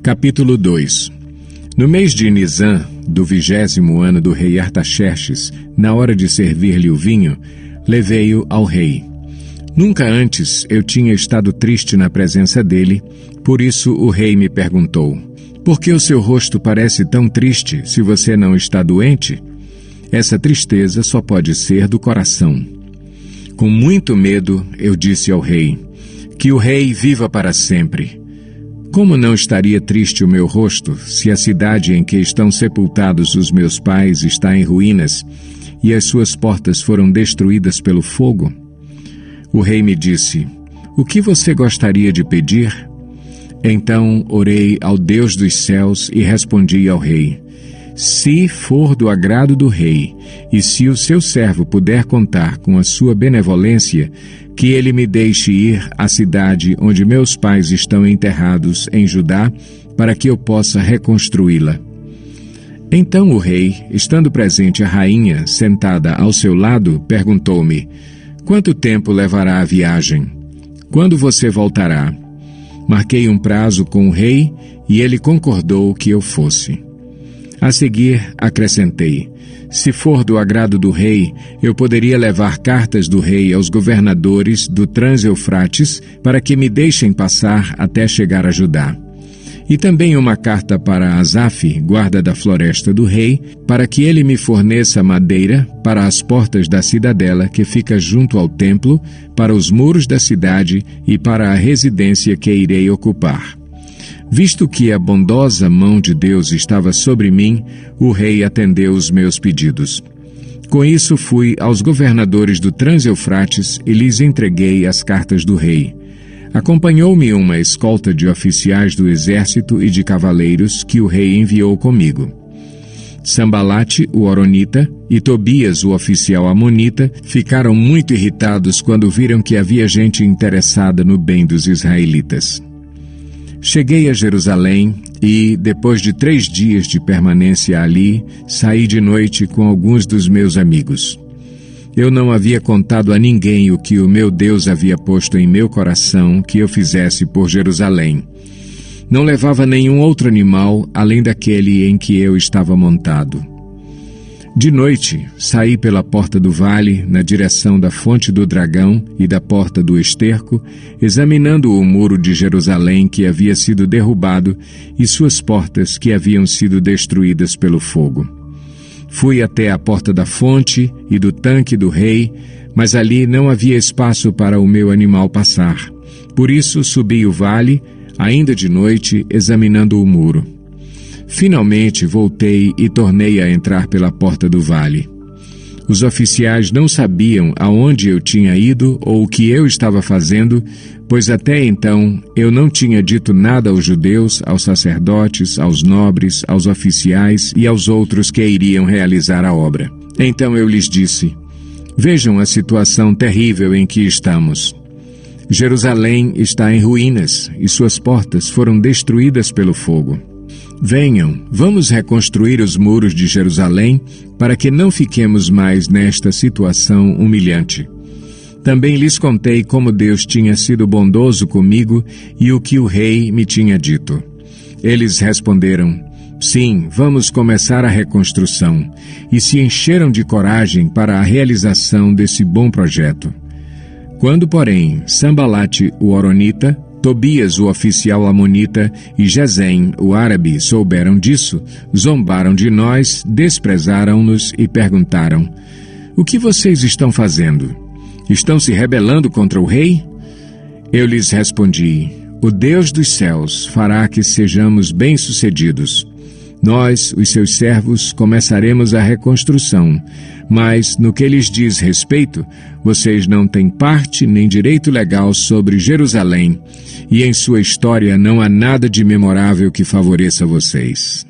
Capítulo 2. No mês de Nisan, do 20º ano do rei Artaxerxes, na hora de servir-lhe o vinho, levei-o ao rei. Nunca antes eu tinha estado triste na presença dele, por isso o rei me perguntou: por que o seu rosto parece tão triste se você não está doente? Essa tristeza só pode ser do coração. Com muito medo, eu disse ao rei: que o rei viva para sempre. Como não estaria triste o meu rosto se a cidade em que estão sepultados os meus pais está em ruínas e as suas portas foram destruídas pelo fogo? O rei me disse: o que você gostaria de pedir? Então orei ao Deus dos céus e respondi ao rei: se for do agrado do rei, e se o seu servo puder contar com a sua benevolência, que ele me deixe ir à cidade onde meus pais estão enterrados em Judá, para que eu possa reconstruí-la. Então o rei, estando presente a rainha sentada ao seu lado, perguntou-me: quanto tempo levará a viagem? Quando você voltará? Marquei um prazo com o rei e ele concordou que eu fosse. A seguir, acrescentei: se for do agrado do rei, eu poderia levar cartas do rei aos governadores do Trans-Eufrates para que me deixem passar até chegar a Judá. E também uma carta para Asaf, guarda da floresta do rei, para que ele me forneça madeira para as portas da cidadela que fica junto ao templo, para os muros da cidade e para a residência que irei ocupar. Visto que a bondosa mão de Deus estava sobre mim, o rei atendeu os meus pedidos. Com isso fui aos governadores do Trans-Eufrates e lhes entreguei as cartas do rei. Acompanhou-me uma escolta de oficiais do exército e de cavaleiros que o rei enviou comigo. Sambalate, o Horonita, e Tobias, o oficial amonita, ficaram muito irritados quando viram que havia gente interessada no bem dos israelitas. Cheguei a Jerusalém e, depois de 3 dias de permanência ali, saí de noite com alguns dos meus amigos. Eu não havia contado a ninguém o que o meu Deus havia posto em meu coração que eu fizesse por Jerusalém. Não levava nenhum outro animal além daquele em que eu estava montado. De noite, saí pela porta do vale, na direção da fonte do dragão e da porta do esterco, examinando o muro de Jerusalém que havia sido derrubado e suas portas que haviam sido destruídas pelo fogo. Fui até a porta da fonte e do tanque do rei, mas ali não havia espaço para o meu animal passar. Por isso subi o vale, ainda de noite, examinando o muro. Finalmente voltei e tornei a entrar pela porta do vale. Os oficiais não sabiam aonde eu tinha ido ou o que eu estava fazendo, pois até então eu não tinha dito nada aos judeus, aos sacerdotes, aos nobres, aos oficiais e aos outros que iriam realizar a obra. Então eu lhes disse: vejam a situação terrível em que estamos. Jerusalém está em ruínas e suas portas foram destruídas pelo fogo. Venham, vamos reconstruir os muros de Jerusalém para que não fiquemos mais nesta situação humilhante. Também lhes contei como Deus tinha sido bondoso comigo e o que o rei me tinha dito. Eles responderam: sim, vamos começar a reconstrução, e se encheram de coragem para a realização desse bom projeto. Quando, porém, Sambalate, o Horonita, Tobias, o oficial amonita, e Gesem, o árabe, souberam disso, zombaram de nós, desprezaram-nos e perguntaram: o que vocês estão fazendo? Estão se rebelando contra o rei? Eu lhes respondi: o Deus dos céus fará que sejamos bem-sucedidos. Nós, os seus servos, começaremos a reconstrução, mas, no que lhes diz respeito, vocês não têm parte nem direito legal sobre Jerusalém, e em sua história não há nada de memorável que favoreça vocês.